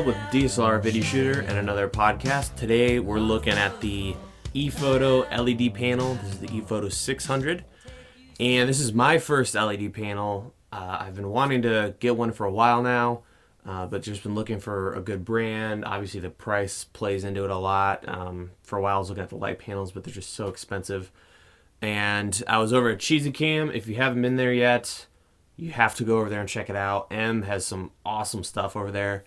with DSLR Video Shooter and another podcast. Today we're looking at the ePhoto LED panel. This is the ePhoto 600, and this is my first LED panel. I've been wanting to get one for a while now, but just been looking for a good brand. Obviously the price plays into it a lot. For a while I was looking at the light panels, but they're just so expensive. And I was over at Cheesy Cam. If you haven't been there yet, you have to go over there and check it out. M has some awesome stuff over there.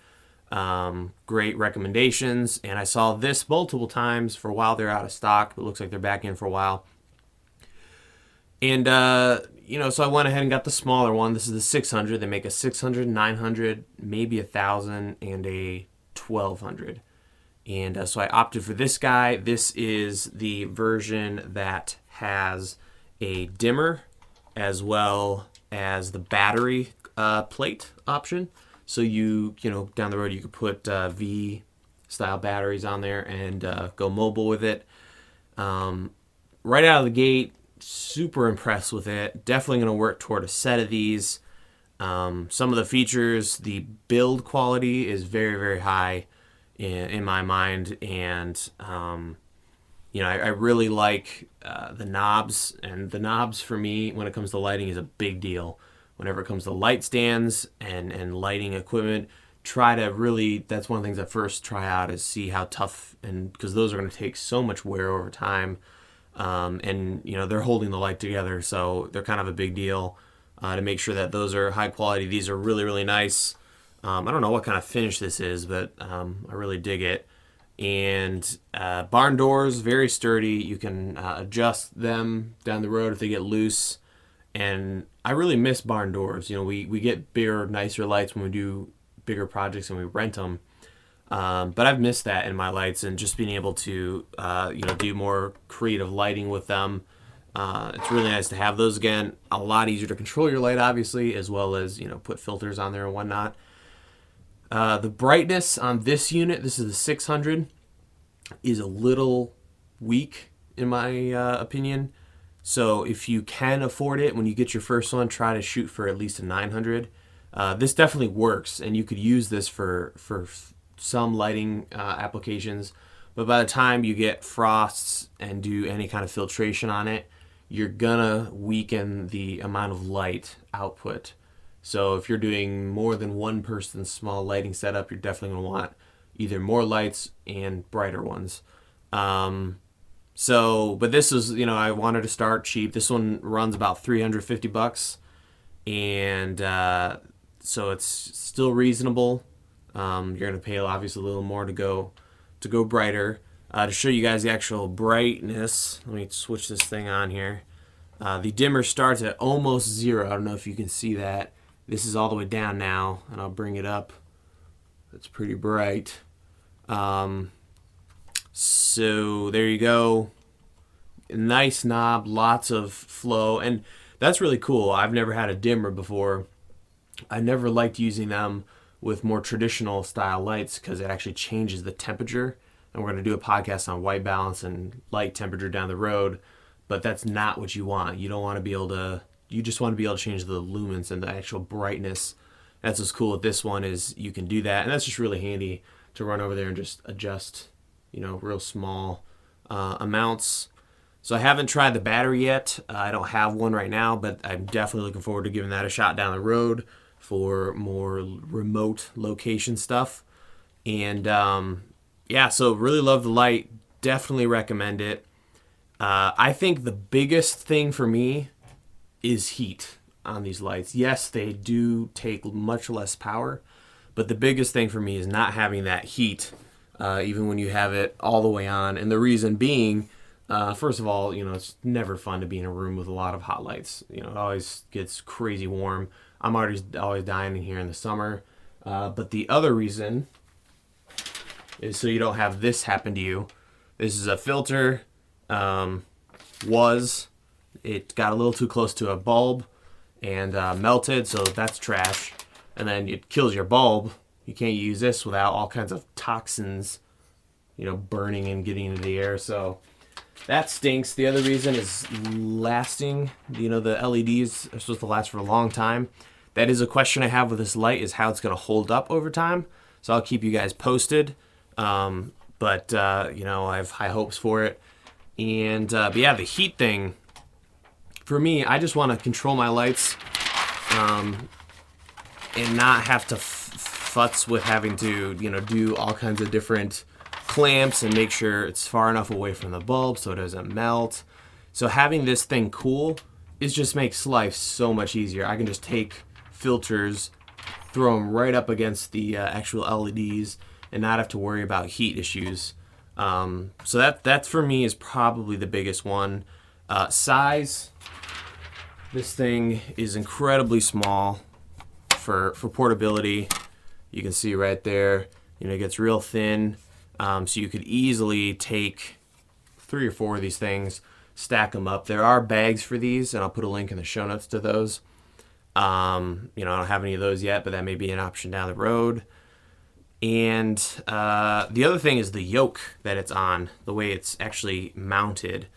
Great recommendations. And I saw this multiple times. For a while they're out of stock, but it looks like they're back in for a while. And, so I went ahead and got the smaller one. This is the 600. They make a 600, 900, maybe 1,000, and a 1,200. And so I opted for this guy. This is the version that has a dimmer as well as the battery plate option. So you down the road you could put V style batteries on there and go mobile with it. Right out of the gate, super impressed with it. Definitely going to work toward a set of these. Some of the features, the build quality is very, very high in my mind, and I really like the knobs, and the knobs for me when it comes to lighting is a big deal. Whenever it comes to light stands and lighting equipment, that's one of the things I first try out is see how tough, and because those are going to take so much wear over time, and they're holding the light together, so they're kind of a big deal to make sure that those are high quality. These are really, really nice. I don't know what kind of finish this is, but I really dig it. And barn doors, very sturdy. You can adjust them down the road if they get loose. And I really miss barn doors. We get bigger, nicer lights when we do bigger projects and we rent them. But I've missed that in my lights, and just being able to do more creative lighting with them. It's really nice to have those again. A lot easier to control your light, obviously, as well as put filters on there and whatnot. The brightness on this unit, this is the 600, is a little weak in my opinion. So if you can afford it, when you get your first one, try to shoot for at least a 900. This definitely works, and you could use this for some lighting applications. But by the time you get frosts and do any kind of filtration on it, you're gonna weaken the amount of light output. So if you're doing more than one person's small lighting setup, you're definitely going to want either more lights and brighter ones. But this is, I wanted to start cheap. This one runs about $350, and so it's still reasonable. You're going to pay obviously a little more to go brighter. To show you guys the actual brightness, let me switch this thing on here. The dimmer starts at almost 0. I don't know if you can see that. This is all the way down now, and I'll bring it up. It's pretty bright. So there you go. Nice knob, lots of flow, and that's really cool. I've never had a dimmer before. I never liked using them with more traditional style lights because it actually changes the temperature. And we're going to do a podcast on white balance and light temperature down the road, but that's not what you want. You don't want to be able to. You just want to be able to change the lumens and the actual brightness. That's what's cool with this one, is you can do that. And that's just really handy to run over there and just adjust, real small amounts. So I haven't tried the battery yet. I don't have one right now, but I'm definitely looking forward to giving that a shot down the road for more remote location stuff. And so really love the light. Definitely recommend it. I think the biggest thing for me is heat on these lights. Yes, they do take much less power, but the biggest thing for me is not having that heat, even when you have it all the way on. And the reason being, first of all, it's never fun to be in a room with a lot of hot lights. It always gets crazy warm. I'm always dying in here in the summer. But the other reason is so you don't have this happen to you. This is a filter. It got a little too close to a bulb and melted, so that's trash. And then it kills your bulb. You can't use this without all kinds of toxins, burning and getting into the air. So that stinks. The other reason is lasting. The LEDs are supposed to last for a long time. That is a question I have with this light, is how it's going to hold up over time. So I'll keep you guys posted. But you know, I have high hopes for it. And but yeah, the heat thing, for me, I just want to control my lights and not have to futz with having to, you know, do all kinds of different clamps and make sure it's far enough away from the bulb so it doesn't melt. So having this thing cool just makes life so much easier. I can just take filters, throw them right up against the actual LEDs and not have to worry about heat issues. So that for me is probably the biggest one. Size, this thing is incredibly small for portability. You can see right there, you know, it gets real thin. So you could easily take 3 or 4 of these things, stack them up. There are bags for these, and I'll put a link in the show notes to those. You know, I don't have any of those yet, but that may be an option down the road. And the other thing is the yoke that it's on, the way it's actually mounted.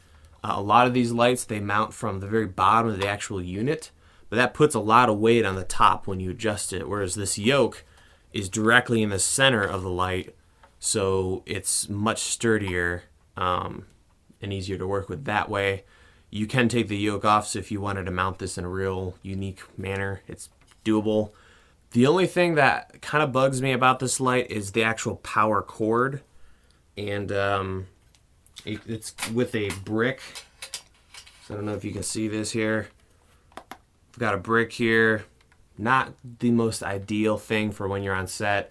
A lot of these lights, they mount from the very bottom of the actual unit, but that puts a lot of weight on the top when you adjust it, whereas this yoke is directly in the center of the light, so it's much sturdier and easier to work with that way. You can take the yoke off, so if you wanted to mount this in a real unique manner, it's doable. The only thing that kind of bugs me about this light is the actual power cord, and it's with a brick. So I don't know if you can see this here. I've got a brick here. Not the most ideal thing for when you're on set.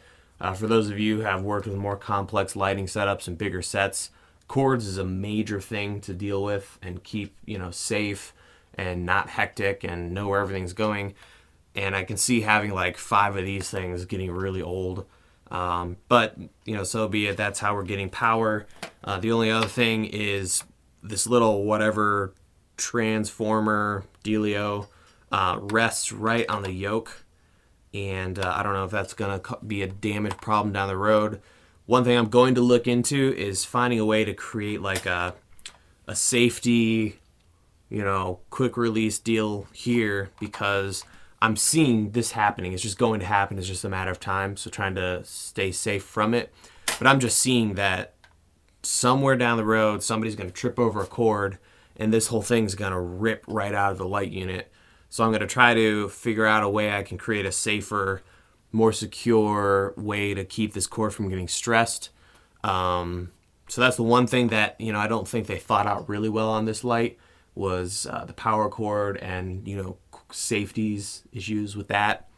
For those of you who have worked with more complex lighting setups and bigger sets, cords is a major thing to deal with and keep, you know, safe and not hectic and know where everything's going. And I can see having like 5 of these things getting really old. But, you know, so be it. That's how we're getting power. The only other thing is this little whatever transformer dealio rests right on the yoke. And I don't know if that's going to be a damage problem down the road. One thing I'm going to look into is finding a way to create like a safety, you know, quick release deal here, because I'm seeing this happening. It's just going to happen. It's just a matter of time. So trying to stay safe from it. But I'm just seeing that somewhere down the road, somebody's going to trip over a cord and this whole thing's going to rip right out of the light unit. So I'm going to try to figure out a way I can create a safer, more secure way to keep this cord from getting stressed. So that's the one thing that, you know, I don't think they thought out really well on this light was the power cord and, you know, safeties issues with that.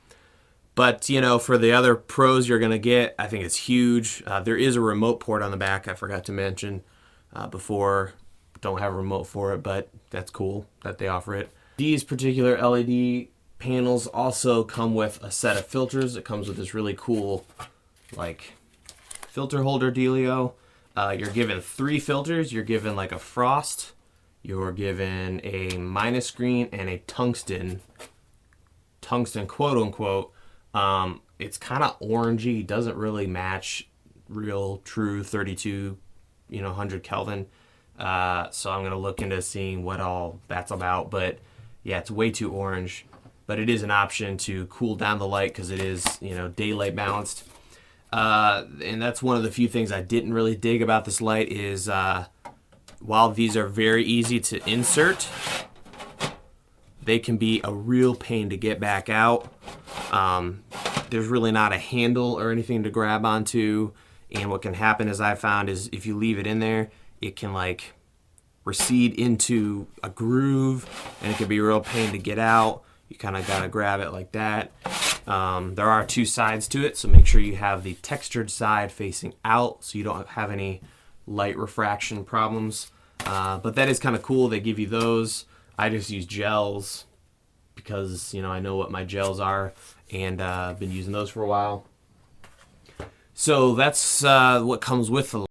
But, you know, for the other pros you're going to get, I think it's huge. There is a remote port on the back. I forgot to mention before. Don't have a remote for it, but that's cool that they offer it. These particular LED panels also come with a set of filters. It comes with this really cool, like, filter holder dealio. You're given 3 filters. You're given like a frost. You're given a minus green and a tungsten quote unquote. It's kind of orangey, doesn't really match real true 32, you know, 100 Kelvin. So I'm gonna look into seeing what all that's about. But yeah, it's way too orange. But it is an option to cool down the light because it is, you know, daylight balanced. And that's one of the few things I didn't really dig about this light is while these are very easy to insert, they can be a real pain to get back out. There's really not a handle or anything to grab onto. And what can happen, as I found, is if you leave it in there, it can like recede into a groove and it can be a real pain to get out. You kind of got to grab it like that. There are 2 sides to it, so make sure you have the textured side facing out so you don't have any light refraction problems. But that is kind of cool. They give you those. I just use gels because, you know, I know what my gels are, and I've been using those for a while. So that's what comes with the